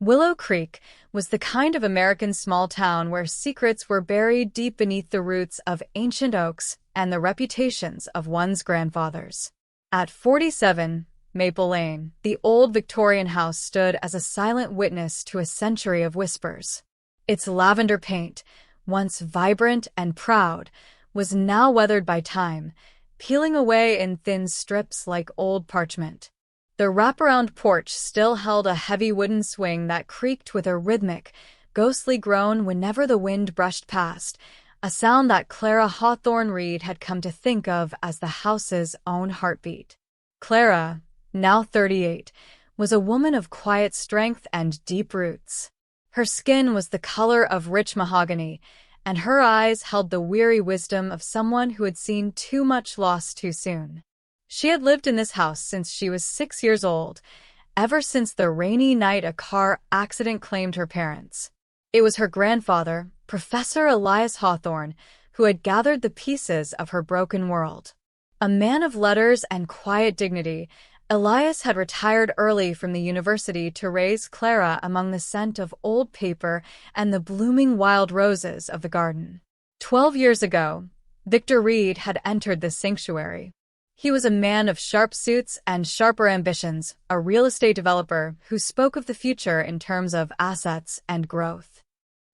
Willow Creek was the kind of American small town where secrets were buried deep beneath the roots of ancient oaks and the reputations of one's grandfathers. At 47 Maple Lane, the old Victorian house stood as a silent witness to a century of whispers. Its lavender paint, once vibrant and proud, was now weathered by time, peeling away in thin strips like old parchment. The wraparound porch still held a heavy wooden swing that creaked with a rhythmic, ghostly groan whenever the wind brushed past, a sound that Clara Hawthorne Reed had come to think of as the house's own heartbeat. Clara, now 38, was a woman of quiet strength and deep roots. Her skin was the color of rich mahogany, and her eyes held the weary wisdom of someone who had seen too much loss too soon. She had lived in this house since she was 6 years old, ever since the rainy night a car accident claimed her parents. It was her grandfather, Professor Elias Hawthorne, who had gathered the pieces of her broken world. A man of letters and quiet dignity, Elias had retired early from the university to raise Clara among the scent of old paper and the blooming wild roses of the garden. 12 years ago, Victor Reed had entered this sanctuary. He was a man of sharp suits and sharper ambitions, a real estate developer who spoke of the future in terms of assets and growth.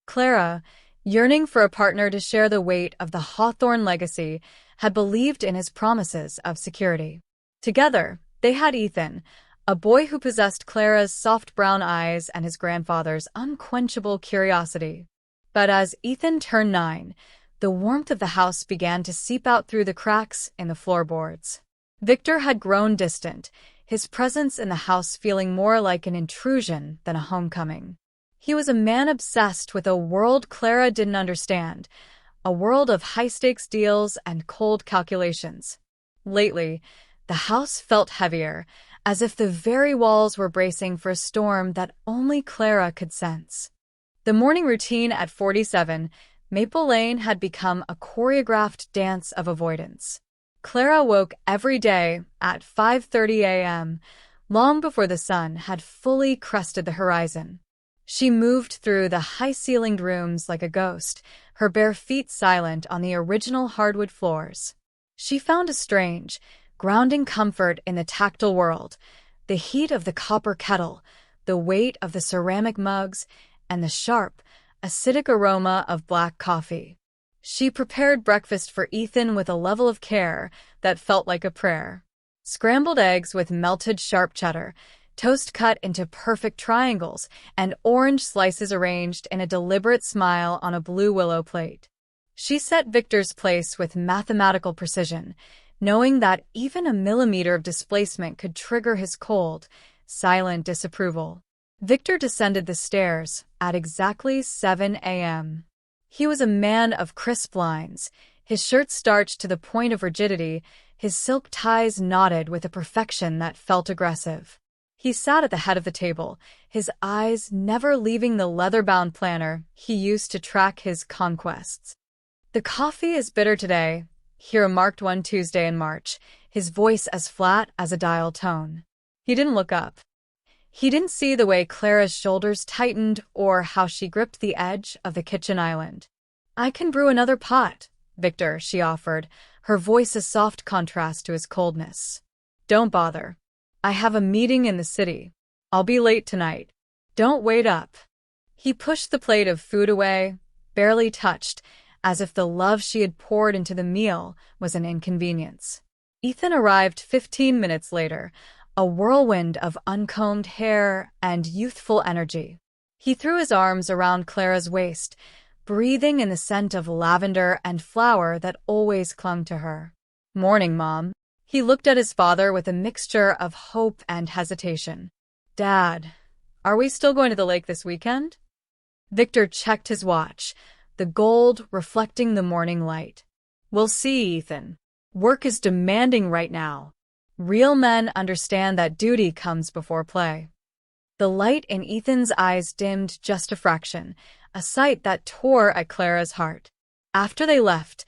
Clara, yearning for a partner to share the weight of the Hawthorne legacy, had believed in his promises of security. Together, they had Ethan, a boy who possessed Clara's soft brown eyes and his grandfather's unquenchable curiosity. But as Ethan turned 9, the warmth of the house began to seep out through the cracks in the floorboards. Victor had grown distant, his presence in the house feeling more like an intrusion than a homecoming. He was a man obsessed with a world Clara didn't understand, a world of high-stakes deals and cold calculations. Lately, the house felt heavier, as if the very walls were bracing for a storm that only Clara could sense. The morning routine at 47 Maple Lane had become a choreographed dance of avoidance. Clara woke every day at 5:30 a.m., long before the sun had fully crested the horizon. She moved through the high-ceilinged rooms like a ghost, her bare feet silent on the original hardwood floors. She found a strange, grounding comfort in the tactile world, the heat of the copper kettle, the weight of the ceramic mugs, and the sharp, acidic aroma of black coffee. She prepared breakfast for Ethan with a level of care that felt like a prayer. Scrambled eggs with melted sharp cheddar, toast cut into perfect triangles, and orange slices arranged in a deliberate smile on a blue willow plate. She set Victor's place with mathematical precision, knowing that even a millimeter of displacement could trigger his cold, silent disapproval. Victor descended the stairs at exactly 7 a.m. He was a man of crisp lines, his shirt starched to the point of rigidity, his silk ties knotted with a perfection that felt aggressive. He sat at the head of the table, his eyes never leaving the leather-bound planner he used to track his conquests. "The coffee is bitter today," he remarked one Tuesday in March, his voice as flat as a dial tone. He didn't look up. He didn't see the way Clara's shoulders tightened or how she gripped the edge of the kitchen island. "I can brew another pot, Victor," she offered, her voice a soft contrast to his coldness. "Don't bother. I have a meeting in the city. I'll be late tonight. Don't wait up." He pushed the plate of food away, barely touched, as if the love she had poured into the meal was an inconvenience. Ethan arrived 15 minutes later, a whirlwind of uncombed hair and youthful energy. He threw his arms around Clara's waist, breathing in the scent of lavender and flower that always clung to her. "Morning, Mom." He looked at his father with a mixture of hope and hesitation. "Dad, are we still going to the lake this weekend?" Victor checked his watch, the gold reflecting the morning light. "We'll see, Ethan. Work is demanding right now. Real men understand that duty comes before play." The light in Ethan's eyes dimmed just a fraction, a sight that tore at Clara's heart. After they left,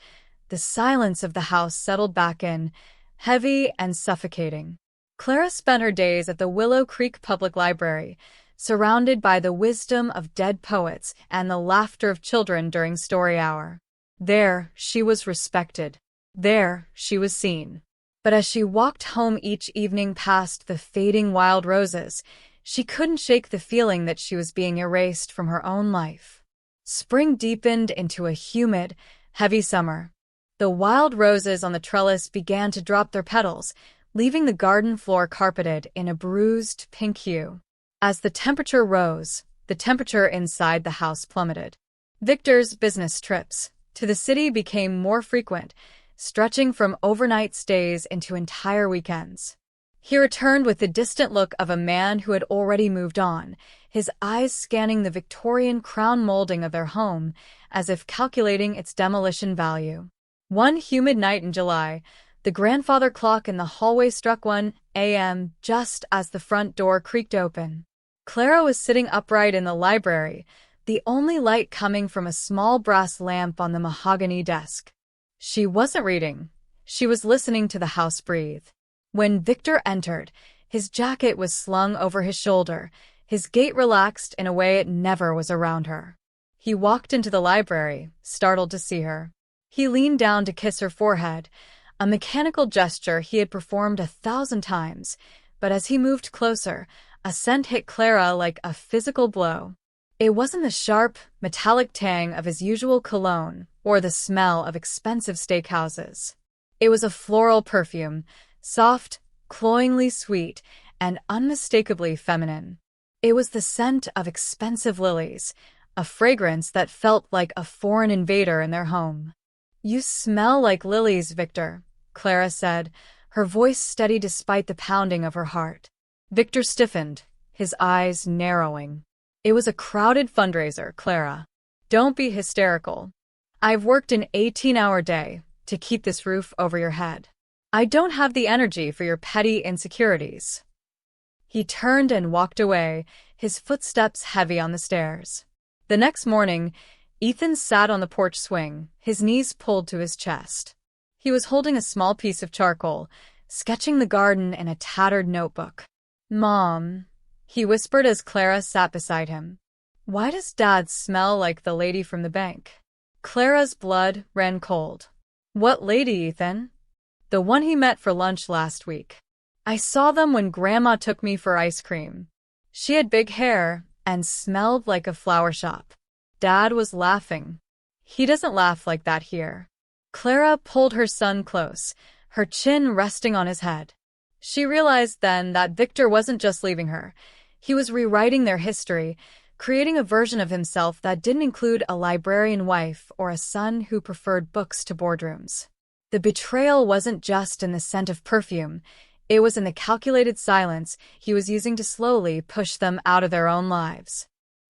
the silence of the house settled back in, heavy and suffocating. Clara spent her days at the Willow Creek Public Library, surrounded by the wisdom of dead poets and the laughter of children during story hour. There, she was respected. There, she was seen. But as she walked home each evening past the fading wild roses, she couldn't shake the feeling that she was being erased from her own life. Spring deepened into a humid, heavy summer. The wild roses on the trellis began to drop their petals, leaving the garden floor carpeted in a bruised pink hue. As the temperature rose, the temperature inside the house plummeted. Victor's business trips to the city became more frequent, stretching from overnight stays into entire weekends. He returned with the distant look of a man who had already moved on, his eyes scanning the Victorian crown molding of their home as if calculating its demolition value. One humid night in July, the grandfather clock in the hallway struck 1 a.m. just as the front door creaked open. Clara was sitting upright in the library, the only light coming from a small brass lamp on the mahogany desk. She wasn't reading. She was listening to the house breathe. When Victor entered, his jacket was slung over his shoulder, his gait relaxed in a way it never was around her. He walked into the library, startled to see her. He leaned down to kiss her forehead, a mechanical gesture he had performed 1,000 times, but as he moved closer, a scent hit Clara like a physical blow. It wasn't the sharp, metallic tang of his usual cologne or the smell of expensive steakhouses. It was a floral perfume, soft, cloyingly sweet, and unmistakably feminine. It was the scent of expensive lilies, a fragrance that felt like a foreign invader in their home. "You smell like lilies, Victor," Clara said, her voice steady despite the pounding of her heart. Victor stiffened, his eyes narrowing. "It was a crowded fundraiser, Clara. Don't be hysterical. I've worked an 18-hour day to keep this roof over your head. I don't have the energy for your petty insecurities." He turned and walked away, his footsteps heavy on the stairs. The next morning, Ethan sat on the porch swing, his knees pulled to his chest. He was holding a small piece of charcoal, sketching the garden in a tattered notebook. "Mom," he whispered as Clara sat beside him. "Why does Dad smell like the lady from the bank?" Clara's blood ran cold. "What lady, Ethan?" "The one he met for lunch last week. I saw them when Grandma took me for ice cream. She had big hair and smelled like a flower shop." Dad was laughing. "He doesn't laugh like that here." Clara pulled her son close, her chin resting on his head. She realized then that Victor wasn't just leaving her. He was rewriting their history, creating a version of himself that didn't include a librarian wife or a son who preferred books to boardrooms. The betrayal wasn't just in the scent of perfume. It was in the calculated silence he was using to slowly push them out of their own lives.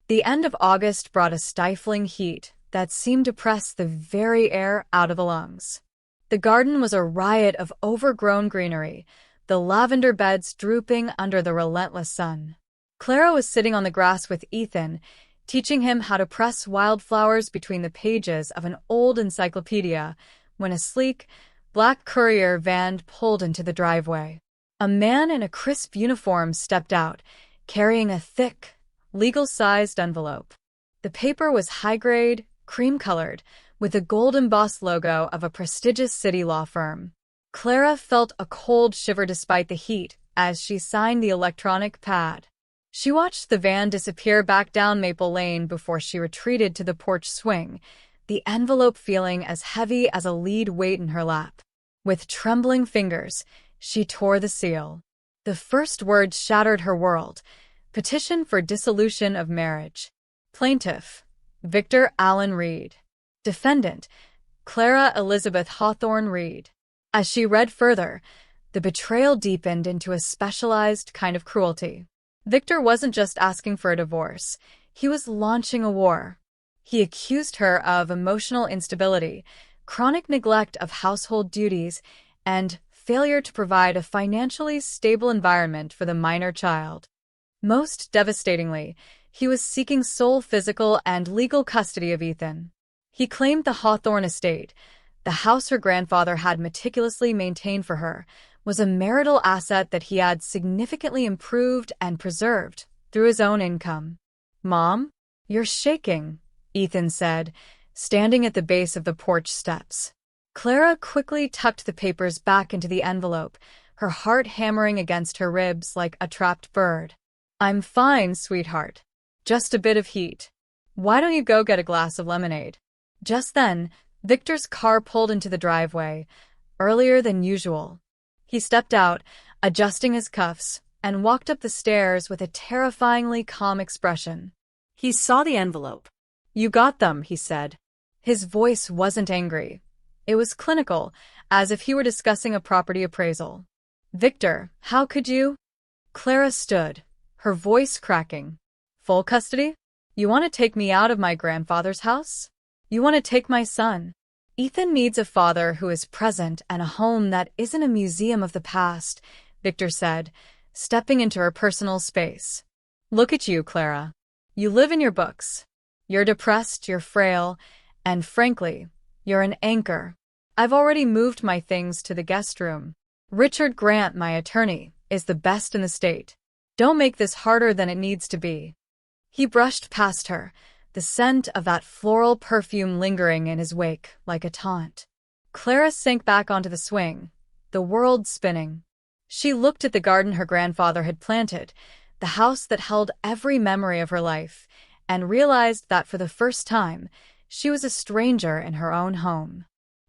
The end of August brought a stifling heat that seemed to press the very air out of the lungs. The garden was a riot of overgrown greenery, the lavender beds drooping under the relentless sun. Clara was sitting on the grass with Ethan, teaching him how to press wildflowers between the pages of an old encyclopedia, when a sleek, black courier van pulled into the driveway. A man in a crisp uniform stepped out, carrying a thick, legal-sized envelope. The paper was high-grade, cream-colored, with the gold-embossed logo of a prestigious city law firm. Clara felt a cold shiver despite the heat as she signed the electronic pad. She watched the van disappear back down Maple Lane before she retreated to the porch swing, the envelope feeling as heavy as a lead weight in her lap. With trembling fingers, she tore the seal. The first words shattered her world. Petition for dissolution of marriage. Plaintiff, Victor Allen Reed. Defendant, Clara Elizabeth Hawthorne Reed. As she read further, the betrayal deepened into a specialized kind of cruelty. Victor wasn't just asking for a divorce. He was launching a war. He accused her of emotional instability, chronic neglect of household duties, and failure to provide a financially stable environment for the minor child. Most devastatingly, he was seeking sole physical and legal custody of Ethan. He claimed the Hawthorne estate, the house her grandfather had meticulously maintained for her, was a marital asset that he had significantly improved and preserved through his own income. "Mom? You're shaking," Ethan said, standing at the base of the porch steps. Clara quickly tucked the papers back into the envelope, her heart hammering against her ribs like a trapped bird. "I'm fine, sweetheart. Just a bit of heat. Why don't you go get a glass of lemonade?" Just then, Victor's car pulled into the driveway, earlier than usual. He stepped out, adjusting his cuffs, and walked up the stairs with a terrifyingly calm expression. He saw the envelope. "You got them," he said. His voice wasn't angry. It was clinical, as if he were discussing a property appraisal. "Victor, how could you?" Clara stood, her voice cracking. "Full custody? You want to take me out of my grandfather's house? You want to take my son?" "Ethan needs a father who is present and a home that isn't a museum of the past," Victor said, stepping into her personal space. "Look at you, Clara. You live in your books. You're depressed, you're frail, and frankly, you're an anchor. I've already moved my things to the guest room. Richard Grant, my attorney, is the best in the state. Don't make this harder than it needs to be." He brushed past her, the scent of that floral perfume lingering in his wake like a taunt. Clara sank back onto the swing, the world spinning. She looked at the garden her grandfather had planted, the house that held every memory of her life, and realized that for the first time, she was a stranger in her own home.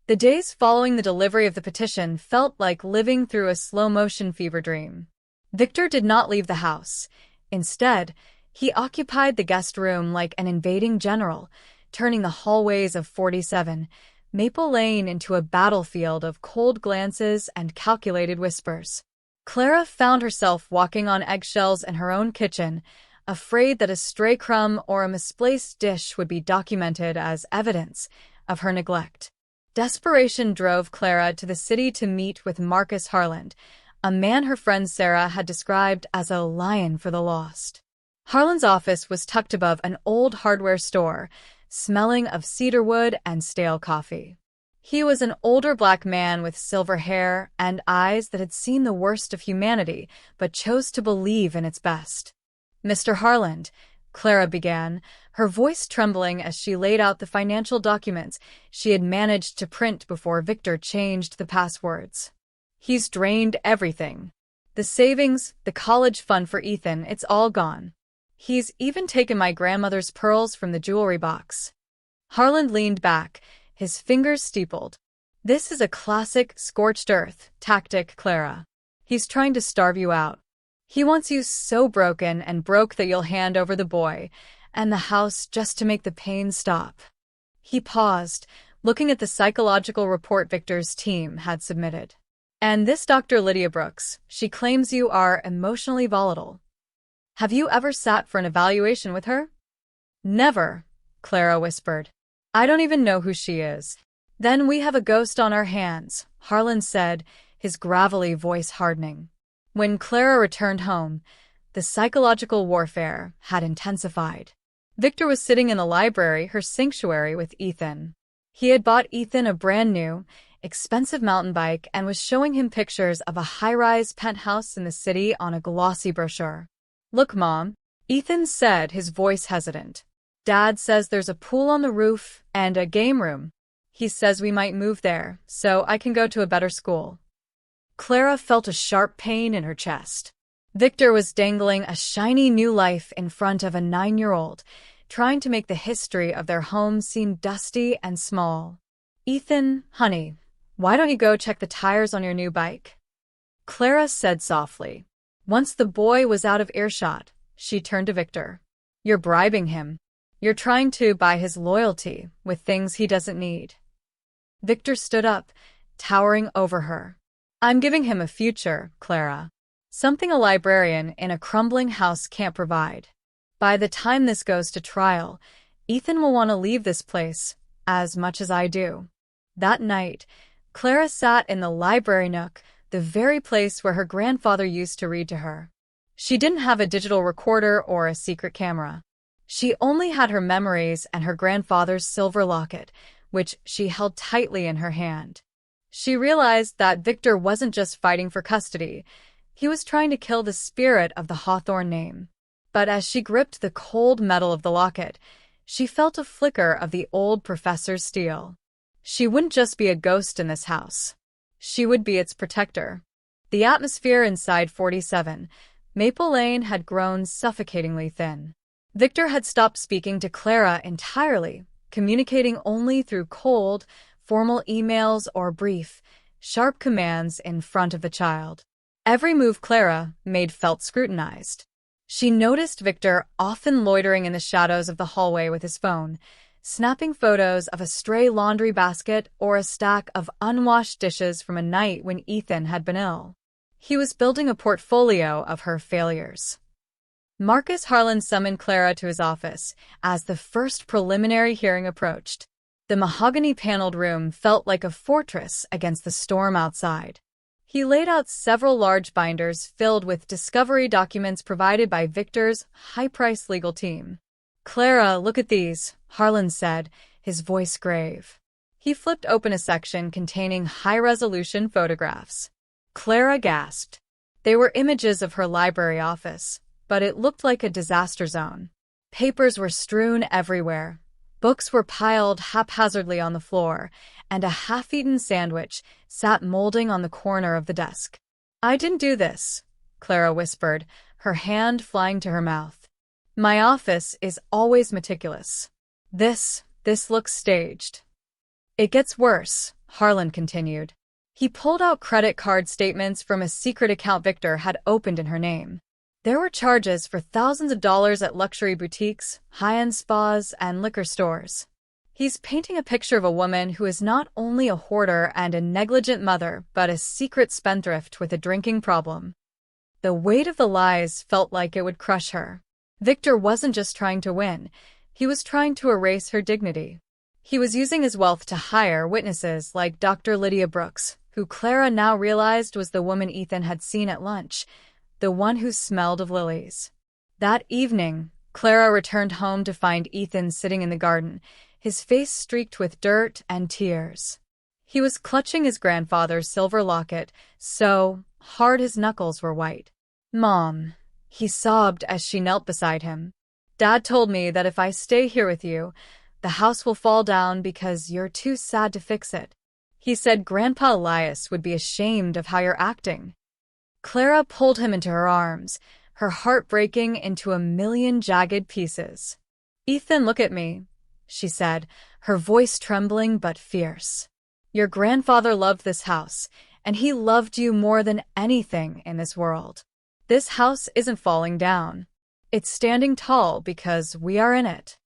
The days following the delivery of the petition felt like living through a slow-motion fever dream. Victor did not leave the house. Instead, he occupied the guest room like an invading general, turning the hallways of 47 Maple Lane into a battlefield of cold glances and calculated whispers. Clara found herself walking on eggshells in her own kitchen, afraid that a stray crumb or a misplaced dish would be documented as evidence of her neglect. Desperation drove Clara to the city to meet with Marcus Harland, a man her friend Sarah had described as a lion for the lost. Harland's office was tucked above an old hardware store, smelling of cedarwood and stale coffee. He was an older black man with silver hair and eyes that had seen the worst of humanity but chose to believe in its best. "Mr. Harland," Clara began, her voice trembling as she laid out the financial documents she had managed to print before Victor changed the passwords. "He's drained everything. The savings, the college fund for Ethan, it's all gone. He's even taken my grandmother's pearls from the jewelry box." Harland leaned back, his fingers steepled. "This is a classic scorched earth tactic, Clara. He's trying to starve you out. He wants you so broken and broke that you'll hand over the boy and the house just to make the pain stop." He paused, looking at the psychological report Victor's team had submitted. "And this Dr. Lydia Brooks, she claims you are emotionally volatile. Have you ever sat for an evaluation with her?" "Never," Clara whispered. "I don't even know who she is." "Then we have a ghost on our hands," Harland said, his gravelly voice hardening. When Clara returned home, the psychological warfare had intensified. Victor was sitting in the library, her sanctuary, with Ethan. He had bought Ethan a brand-new, expensive mountain bike and was showing him pictures of a high-rise penthouse in the city on a glossy brochure. "Look, Mom," Ethan said, his voice hesitant. "Dad says there's a pool on the roof and a game room. He says we might move there, so I can go to a better school." Clara felt a sharp pain in her chest. Victor was dangling a shiny new life in front of a 9-year-old, trying to make the history of their home seem dusty and small. "Ethan, honey, why don't you go check the tires on your new bike?" Clara said softly. Once the boy was out of earshot, she turned to Victor. "You're bribing him. You're trying to buy his loyalty with things he doesn't need." Victor stood up, towering over her. "I'm giving him a future, Clara. Something a librarian in a crumbling house can't provide. By the time this goes to trial, Ethan will want to leave this place, as much as I do." That night, Clara sat in the library nook, the very place where her grandfather used to read to her. She didn't have a digital recorder or a secret camera. She only had her memories and her grandfather's silver locket, which she held tightly in her hand. She realized that Victor wasn't just fighting for custody. He was trying to kill the spirit of the Hawthorne name. But as she gripped the cold metal of the locket, she felt a flicker of the old professor's steel. She wouldn't just be a ghost in this house. She would be its protector. The atmosphere inside 47, Maple Lane had grown suffocatingly thin. Victor had stopped speaking to Clara entirely, communicating only through cold, formal emails or brief, sharp commands in front of the child. Every move Clara made felt scrutinized. She noticed Victor often loitering in the shadows of the hallway with his phone, snapping photos of a stray laundry basket or a stack of unwashed dishes from a night when Ethan had been ill. He was building a portfolio of her failures. Marcus Harlan summoned Clara to his office as the first preliminary hearing approached. The mahogany-paneled room felt like a fortress against the storm outside. He laid out several large binders filled with discovery documents provided by Victor's high-priced legal team. "Clara, look at these," Harlan said, his voice grave. He flipped open a section containing high-resolution photographs. Clara gasped. They were images of her library office, but it looked like a disaster zone. Papers were strewn everywhere. Books were piled haphazardly on the floor, and a half-eaten sandwich sat molding on the corner of the desk. "I didn't do this," Clara whispered, her hand flying to her mouth. "My office is always meticulous. This looks staged." "It gets worse," Harlan continued. He pulled out credit card statements from a secret account Victor had opened in her name. There were charges for thousands of dollars at luxury boutiques, high-end spas, and liquor stores. He's painting a picture of a woman who is not only a hoarder and a negligent mother, but a secret spendthrift with a drinking problem. The weight of the lies felt like it would crush her. Victor wasn't just trying to win. He was trying to erase her dignity. He was using his wealth to hire witnesses like Dr. Lydia Brooks, who Clara now realized was the woman Ethan had seen at lunch, the one who smelled of lilies. That evening, Clara returned home to find Ethan sitting in the garden, his face streaked with dirt and tears. He was clutching his grandfather's silver locket, so hard his knuckles were white. "Mom," he sobbed as she knelt beside him. "Dad told me that if I stay here with you, the house will fall down because you're too sad to fix it. He said Grandpa Elias would be ashamed of how you're acting." Clara pulled him into her arms, her heart breaking into a million jagged pieces. "Ethan, look at me," she said, her voice trembling but fierce. "Your grandfather loved this house, and he loved you more than anything in this world. This house isn't falling down. It's standing tall because we are in it."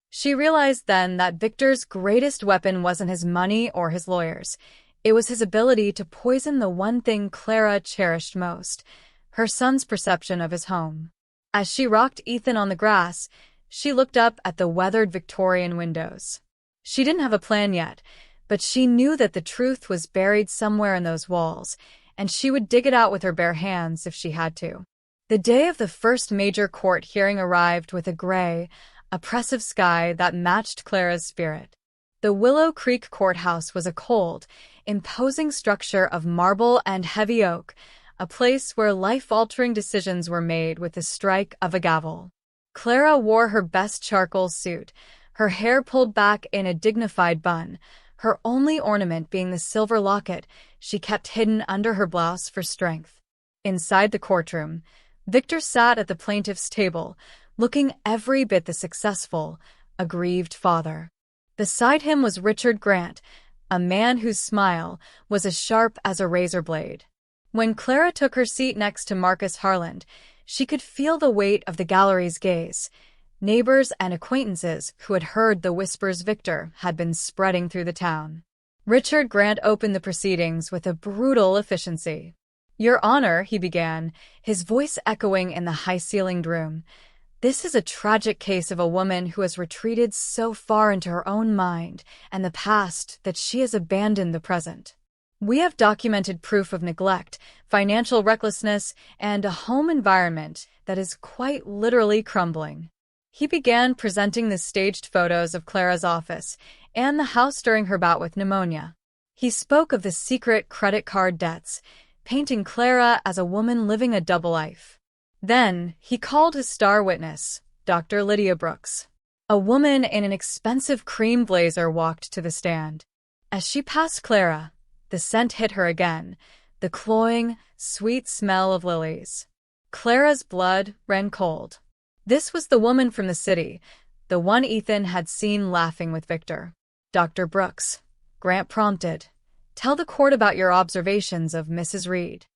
She realized then that Victor's greatest weapon wasn't his money or his lawyers. It was his ability to poison the one thing Clara cherished most, her son's perception of his home. As she rocked Ethan on the grass, she looked up at the weathered Victorian windows. She didn't have a plan yet, but she knew that the truth was buried somewhere in those walls, and she would dig it out with her bare hands if she had to. The day of the first major court hearing arrived with a gray, oppressive sky that matched Clara's spirit. The Willow Creek Courthouse was a cold, imposing structure of marble and heavy oak, a place where life-altering decisions were made with the strike of a gavel. Clara wore her best charcoal suit, her hair pulled back in a dignified bun, her only ornament being the silver locket she kept hidden under her blouse for strength. Inside the courtroom, Victor sat at the plaintiff's table, looking every bit the successful, aggrieved father. Beside him was Richard Grant, a man whose smile was as sharp as a razor blade. When Clara took her seat next to Marcus Harlan, she could feel the weight of the gallery's gaze. Neighbors and acquaintances who had heard the whispers Victor had been spreading through the town. Richard Grant opened the proceedings with a brutal efficiency. "Your Honor," he began, his voice echoing in the high-ceilinged room, "this is a tragic case of a woman who has retreated so far into her own mind and the past that she has abandoned the present. We have documented proof of neglect, financial recklessness, and a home environment that is quite literally crumbling." He began presenting the staged photos of Clara's office and the house during her bout with pneumonia. He spoke of the secret credit card debts, painting Clara as a woman living a double life. Then, he called his star witness, Dr. Lydia Brooks. A woman in an expensive cream blazer walked to the stand. As she passed Clara, the scent hit her again, the cloying, sweet smell of lilies. Clara's blood ran cold. This was the woman from the city, the one Ethan had seen laughing with Victor. Dr. Brooks, Grant prompted, tell the court about your observations of Mrs. Reed.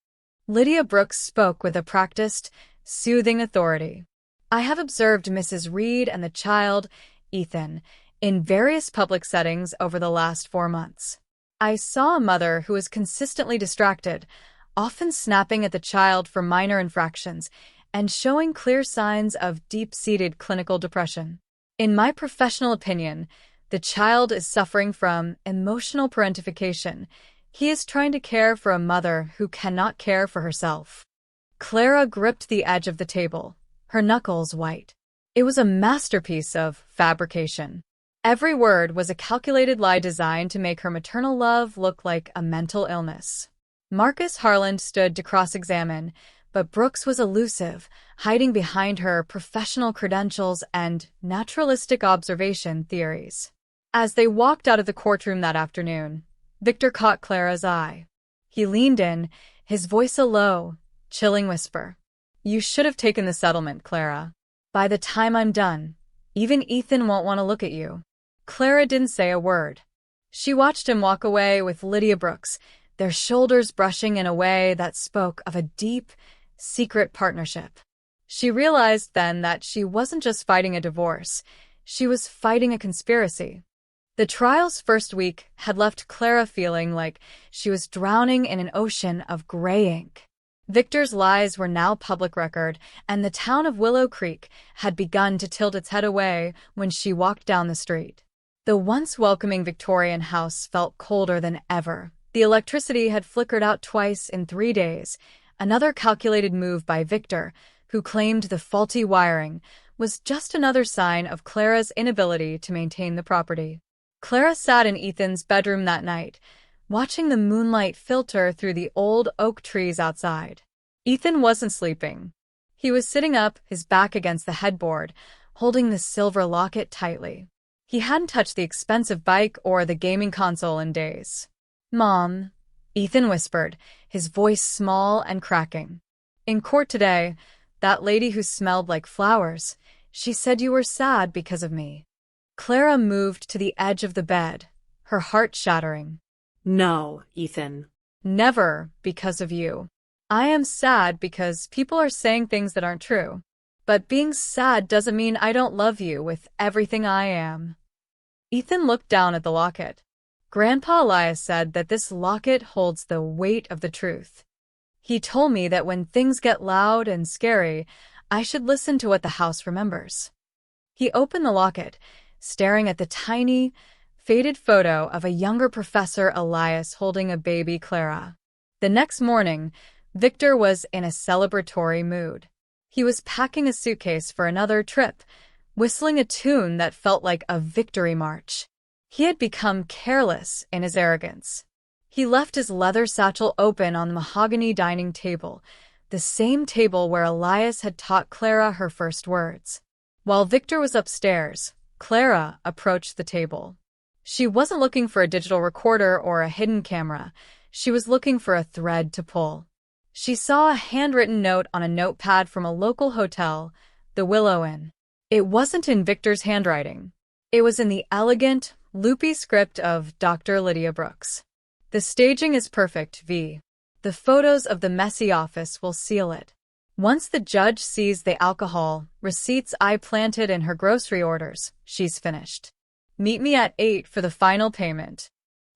Lydia Brooks spoke with a practiced, soothing authority. I have observed Mrs. Reed and the child, Ethan, in various public settings over the last 4 months. I saw a mother who was consistently distracted, often snapping at the child for minor infractions and showing clear signs of deep-seated clinical depression. In my professional opinion, the child is suffering from emotional parentification. He is trying to care for a mother who cannot care for herself. Clara gripped the edge of the table, her knuckles white. It was a masterpiece of fabrication. Every word was a calculated lie designed to make her maternal love look like a mental illness. Marcus Harland stood to cross-examine, but Brooks was elusive, hiding behind her professional credentials and naturalistic observation theories. As they walked out of the courtroom that afternoon, Victor caught Clara's eye. He leaned in, his voice a low, chilling whisper. You should have taken the settlement, Clara. By the time I'm done, even Ethan won't want to look at you. Clara didn't say a word. She watched him walk away with Lydia Brooks, their shoulders brushing in a way that spoke of a deep, secret partnership. She realized then that she wasn't just fighting a divorce, she was fighting a conspiracy. The trial's first week had left Clara feeling like she was drowning in an ocean of gray ink. Victor's lies were now public record, and the town of Willow Creek had begun to tilt its head away when she walked down the street. The once welcoming Victorian house felt colder than ever. The electricity had flickered out twice in 3 days, another calculated move by Victor, who claimed the faulty wiring was just another sign of Clara's inability to maintain the property. Clara sat in Ethan's bedroom that night, watching the moonlight filter through the old oak trees outside. Ethan wasn't sleeping. He was sitting up, his back against the headboard, holding the silver locket tightly. He hadn't touched the expensive bike or the gaming console in days. Mom, Ethan whispered, his voice small and cracking. In court today, that lady who smelled like flowers, she said you were sad because of me. Clara moved to the edge of the bed, her heart shattering. No, Ethan. Never because of you. I am sad because people are saying things that aren't true. But being sad doesn't mean I don't love you with everything I am. Ethan looked down at the locket. Grandpa Elias said that this locket holds the weight of the truth. He told me that when things get loud and scary, I should listen to what the house remembers. He opened the locket, staring at the tiny, faded photo of a younger Professor Elias holding a baby Clara. The next morning, Victor was in a celebratory mood. He was packing a suitcase for another trip, whistling a tune that felt like a victory march. He had become careless in his arrogance. He left his leather satchel open on the mahogany dining table, the same table where Elias had taught Clara her first words. While Victor was upstairs, Clara approached the table. She wasn't looking for a digital recorder or a hidden camera. She was looking for a thread to pull. She saw a handwritten note on a notepad from a local hotel, the Willow Inn. It wasn't in Victor's handwriting. It was in the elegant, loopy script of Dr. Lydia Brooks. The staging is perfect, V. The photos of the messy office will seal it. Once the judge sees the alcohol receipts I planted in her grocery orders, she's finished. Meet me at 8 for the final payment.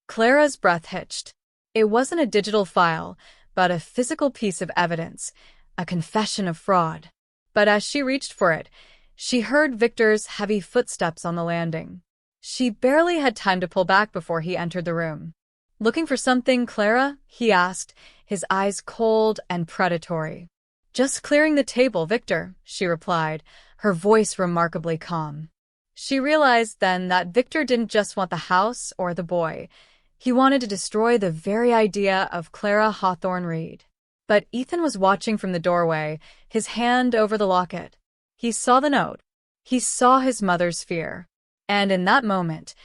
Clara's breath hitched. It wasn't a digital file, but a physical piece of evidence, a confession of fraud. But as she reached for it, she heard Victor's heavy footsteps on the landing. She barely had time to pull back before he entered the room. Looking for something, Clara? He asked, his eyes cold and predatory. Just clearing the table, Victor, she replied, her voice remarkably calm. She realized then that Victor didn't just want the house or the boy. He wanted to destroy the very idea of Clara Hawthorne Reed. But Ethan was watching from the doorway, his hand over the locket. He saw the note. He saw his mother's fear. And in that moment,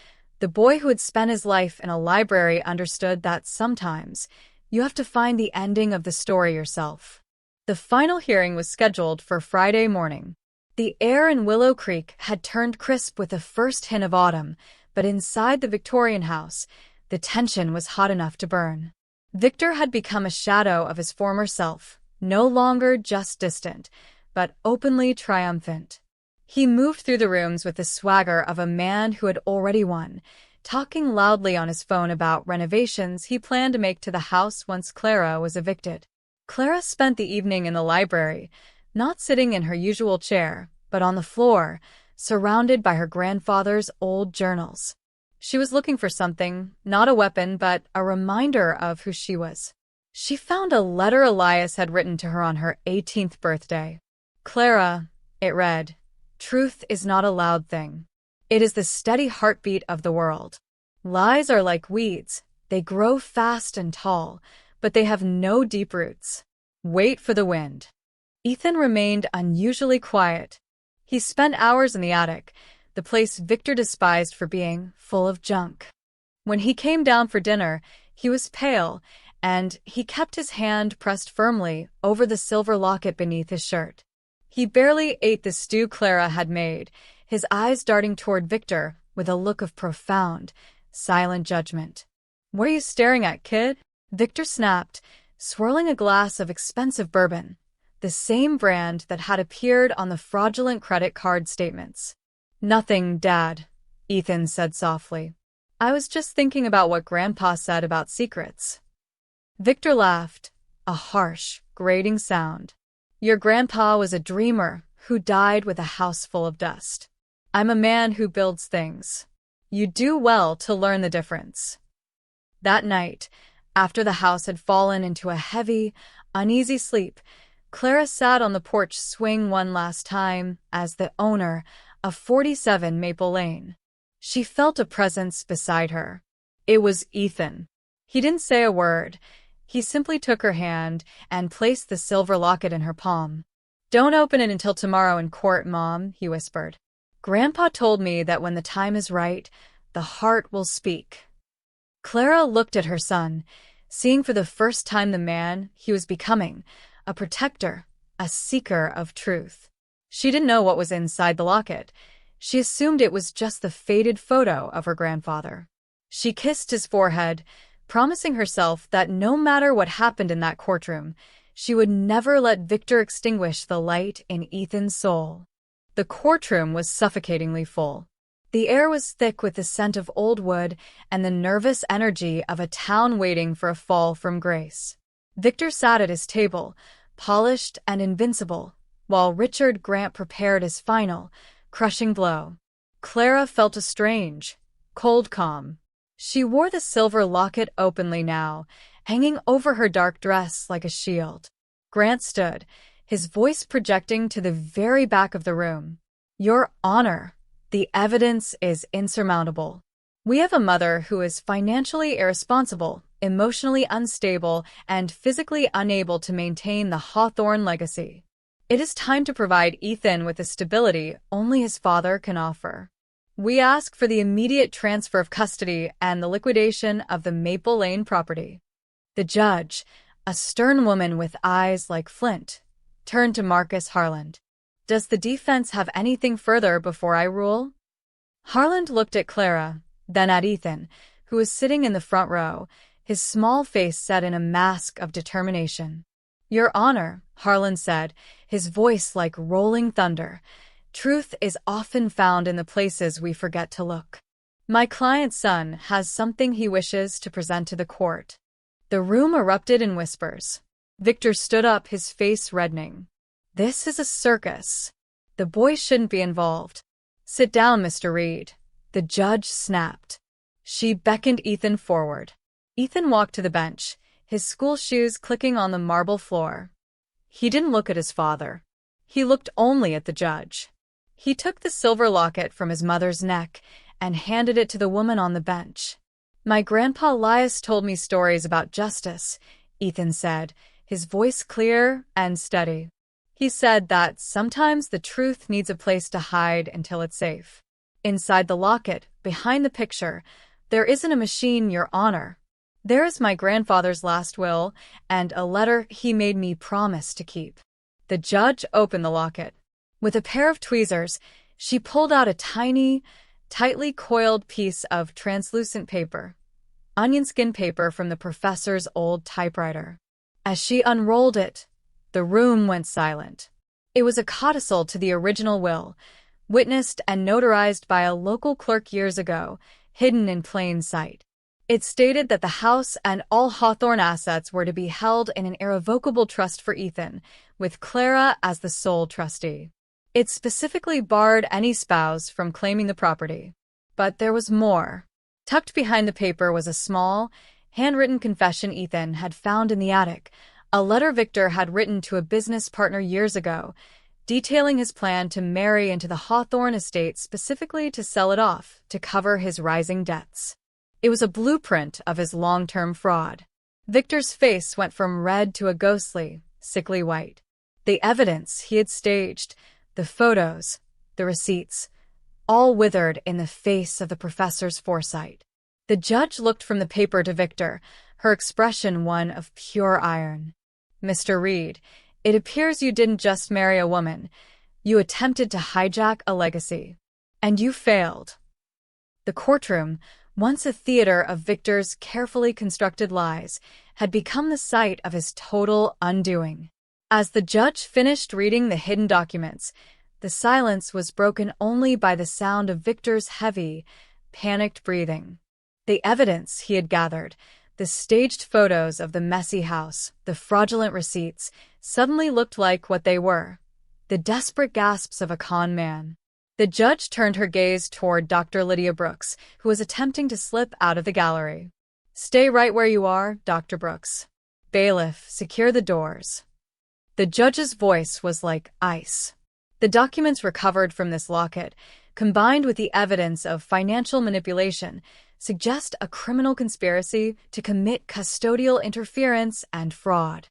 the boy who had spent his life in a library understood that sometimes you have to find the ending of the story yourself. The final hearing was scheduled for Friday morning. The air in Willow Creek had turned crisp with the first hint of autumn, but inside the Victorian house, the tension was hot enough to burn. Victor had become a shadow of his former self, no longer just distant, but openly triumphant. He moved through the rooms with the swagger of a man who had already won, talking loudly on his phone about renovations he planned to make to the house once Clara was evicted. Clara spent the evening in the library, not sitting in her usual chair, but on the floor, surrounded by her grandfather's old journals. She was looking for something, not a weapon, but a reminder of who she was. She found a letter Elias had written to her on her 18th birthday. Clara, it read, "Truth is not a loud thing. It is the steady heartbeat of the world. Lies are like weeds. They grow fast and tall, but they have no deep roots. Wait for the wind." Ethan remained unusually quiet. He spent hours in the attic, the place Victor despised for being full of junk. When he came down for dinner, he was pale, and he kept his hand pressed firmly over the silver locket beneath his shirt. He barely ate the stew Clara had made, his eyes darting toward Victor with a look of profound, silent judgment. "What are you staring at, kid?" Victor snapped, swirling a glass of expensive bourbon, the same brand that had appeared on the fraudulent credit card statements. "Nothing, Dad," Ethan said softly. "I was just thinking about what Grandpa said about secrets." Victor laughed, a harsh, grating sound. "Your grandpa was a dreamer who died with a house full of dust. I'm a man who builds things. You do well to learn the difference." That night, after the house had fallen into a heavy, uneasy sleep, Clara sat on the porch swing one last time as the owner of 47 Maple Lane. She felt a presence beside her. It was Ethan. He didn't say a word. He simply took her hand and placed the silver locket in her palm. "Don't open it until tomorrow in court, Mom," he whispered. "Grandpa told me that when the time is right, the heart will speak." Clara looked at her son, seeing for the first time the man he was becoming, a protector, a seeker of truth. She didn't know what was inside the locket. She assumed it was just the faded photo of her grandfather. She kissed his forehead, promising herself that no matter what happened in that courtroom, she would never let Victor extinguish the light in Ethan's soul. The courtroom was suffocatingly full. The air was thick with the scent of old wood and the nervous energy of a town waiting for a fall from grace. Victor sat at his table, polished and invincible, while Richard Grant prepared his final, crushing blow. Clara felt a strange, cold calm. She wore the silver locket openly now, hanging over her dark dress like a shield. Grant stood, his voice projecting to the very back of the room. "Your Honor, the evidence is insurmountable. We have a mother who is financially irresponsible, emotionally unstable, and physically unable to maintain the Hawthorne legacy. It is time to provide Ethan with the stability only his father can offer. We ask for the immediate transfer of custody and the liquidation of the Maple Lane property." The judge, a stern woman with eyes like flint, turned to Marcus Harland. "Does the defense have anything further before I rule?" Harland looked at Clara, then at Ethan, who was sitting in the front row, his small face set in a mask of determination. "Your Honor," Harland said, his voice like rolling thunder, "truth is often found in the places we forget to look. My client's son has something he wishes to present to the court." The room erupted in whispers. Victor stood up, his face reddening. "This is a circus. The boy shouldn't be involved." "Sit down, Mr. Reed," the judge snapped. She beckoned Ethan forward. Ethan walked to the bench, his school shoes clicking on the marble floor. He didn't look at his father. He looked only at the judge. He took the silver locket from his mother's neck and handed it to the woman on the bench. "My grandpa Elias told me stories about justice," Ethan said, his voice clear and steady. He said that sometimes the truth needs a place to hide until it's safe. Inside the locket, behind the picture, there isn't a machine, Your Honor. There is my grandfather's last will and a letter he made me promise to keep. The judge opened the locket. With a pair of tweezers, she pulled out a tiny, tightly coiled piece of translucent paper, onion skin paper from the professor's old typewriter. As she unrolled it, the room went silent. It was a codicil to the original will, witnessed and notarized by a local clerk years ago, hidden in plain sight. It stated that the house and all Hawthorne assets were to be held in an irrevocable trust for Ethan, with Clara as the sole trustee. It specifically barred any spouse from claiming the property. But there was more. Tucked behind the paper was a small, handwritten confession Ethan had found in the attic, a letter Victor had written to a business partner years ago, detailing his plan to marry into the Hawthorne estate specifically to sell it off to cover his rising debts. It was a blueprint of his long-term fraud. Victor's face went from red to a ghostly, sickly white. The evidence he had staged, the photos, the receipts, all withered in the face of the professor's foresight. The judge looked from the paper to Victor, her expression one of pure iron. Mr. Reed, it appears you didn't just marry a woman. You attempted to hijack a legacy. And you failed. The courtroom, once a theater of Victor's carefully constructed lies, had become the site of his total undoing. As the judge finished reading the hidden documents, the silence was broken only by the sound of Victor's heavy, panicked breathing. The evidence he had gathered, the staged photos of the messy house, the fraudulent receipts, suddenly looked like what they were: the desperate gasps of a con man. The judge turned her gaze toward Dr. Lydia Brooks, who was attempting to slip out of the gallery. "Stay right where you are, Dr. Brooks. Bailiff, secure the doors." The judge's voice was like ice. The documents recovered from this locket, combined with the evidence of financial manipulation, suggest a criminal conspiracy to commit custodial interference and fraud.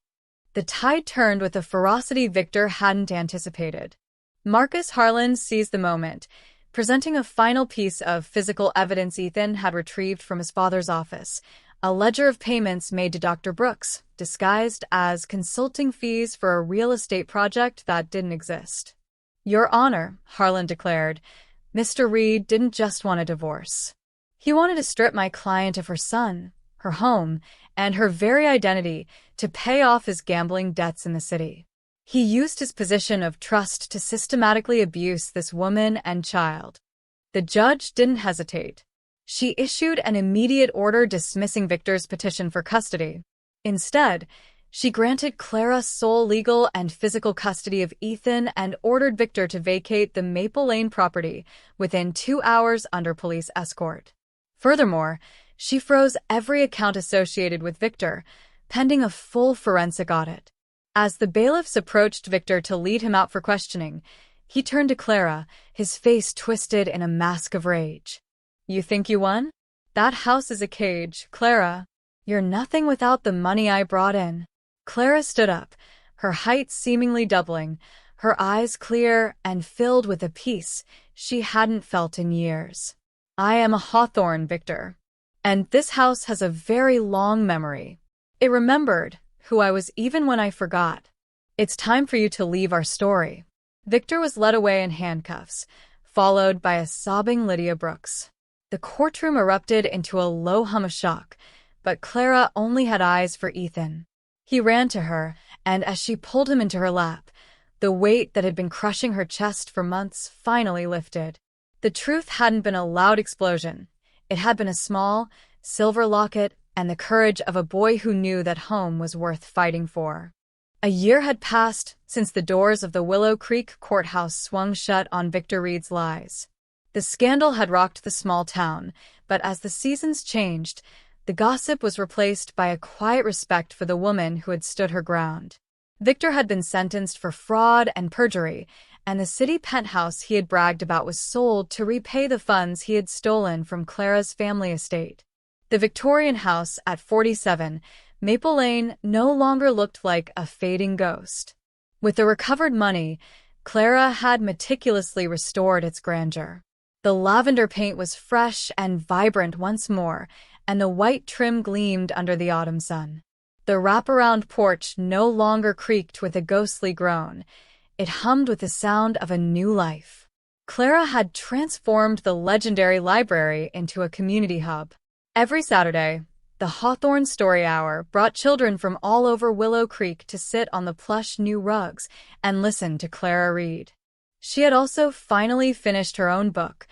The tide turned with a ferocity Victor hadn't anticipated. Marcus Harlan seized the moment, presenting a final piece of physical evidence Ethan had retrieved from his father's office, a ledger of payments made to Dr. Brooks, disguised as consulting fees for a real estate project that didn't exist. "Your Honor," Harlan declared, "Mr. Reed didn't just want a divorce. He wanted to strip my client of her son, her home, and her very identity to pay off his gambling debts in the city. He used his position of trust to systematically abuse this woman and child." The judge didn't hesitate. She issued an immediate order dismissing Victor's petition for custody. Instead, she granted Clara sole legal and physical custody of Ethan and ordered Victor to vacate the Maple Lane property within 2 hours under police escort. Furthermore, she froze every account associated with Victor, pending a full forensic audit. As the bailiffs approached Victor to lead him out for questioning, he turned to Clara, his face twisted in a mask of rage. "You think you won? That house is a cage, Clara. You're nothing without the money I brought in." Clara stood up, her height seemingly doubling, her eyes clear and filled with a peace she hadn't felt in years. "I am a Hawthorne, Victor. And this house has a very long memory. It remembered who I was even when I forgot. It's time for you to leave our story." Victor was led away in handcuffs, followed by a sobbing Lydia Brooks. The courtroom erupted into a low hum of shock, but Clara only had eyes for Ethan. He ran to her, and as she pulled him into her lap, the weight that had been crushing her chest for months finally lifted. The truth hadn't been a loud explosion. It had been a small, silver locket and the courage of a boy who knew that home was worth fighting for. A year had passed since the doors of the Willow Creek courthouse swung shut on Victor Reed's lies. The scandal had rocked the small town, but as the seasons changed, the gossip was replaced by a quiet respect for the woman who had stood her ground. Victor had been sentenced for fraud and perjury, and the city penthouse he had bragged about was sold to repay the funds he had stolen from Clara's family estate. The Victorian house at 47, Maple Lane no longer looked like a fading ghost. With the recovered money, Clara had meticulously restored its grandeur. The lavender paint was fresh and vibrant once more, and the white trim gleamed under the autumn sun. The wraparound porch no longer creaked with a ghostly groan. It hummed with the sound of a new life. Clara had transformed the legendary library into a community hub. Every Saturday, the Hawthorne Story Hour brought children from all over Willow Creek to sit on the plush new rugs and listen to Clara read. She had also finally finished her own book,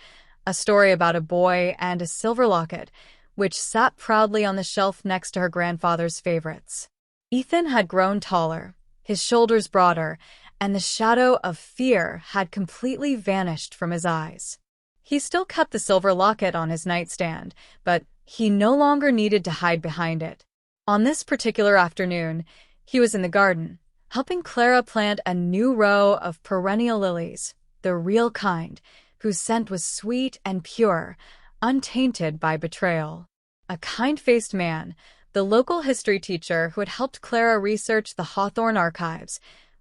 a story about a boy and a silver locket, which sat proudly on the shelf next to her grandfather's favorites. Ethan had grown taller, his shoulders broader, and the shadow of fear had completely vanished from his eyes. He still kept the silver locket on his nightstand, but he no longer needed to hide behind it. On this particular afternoon, he was in the garden, helping Clara plant a new row of perennial lilies, the real kind, whose scent was sweet and pure, untainted by betrayal. A kind-faced man, the local history teacher who had helped Clara research the Hawthorne archives,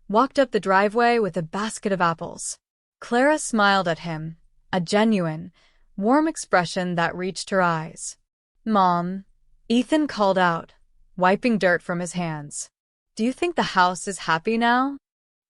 walked up the driveway with a basket of apples. Clara smiled at him, a genuine, warm expression that reached her eyes. "Mom," Ethan called out, wiping dirt from his hands. "Do you think the house is happy now?"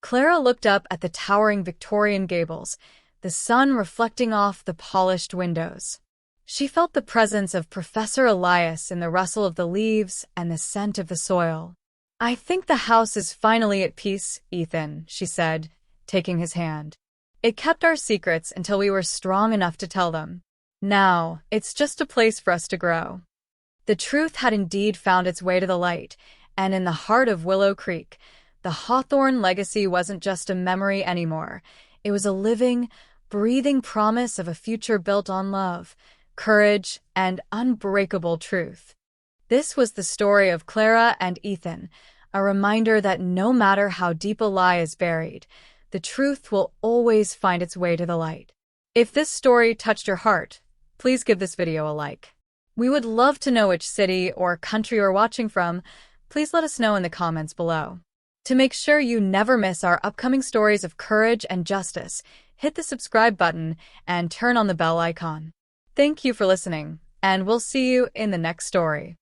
Clara looked up at the towering Victorian gables, the sun reflecting off the polished windows. She felt the presence of Professor Elias in the rustle of the leaves and the scent of the soil. "I think the house is finally at peace, Ethan," she said, taking his hand. "It kept our secrets until we were strong enough to tell them. Now, it's just a place for us to grow." The truth had indeed found its way to the light, and in the heart of Willow Creek, the Hawthorne legacy wasn't just a memory anymore. It was a living, breathing promise of a future built on love, courage, and unbreakable truth. This was the story of Clara and Ethan, a reminder that no matter how deep a lie is buried, the truth will always find its way to the light. If this story touched your heart, please give this video a like. We would love to know which city or country you're watching from. Please let us know in the comments below. To make sure you never miss our upcoming stories of courage and justice, hit the subscribe button and turn on the bell icon. Thank you for listening, and we'll see you in the next story.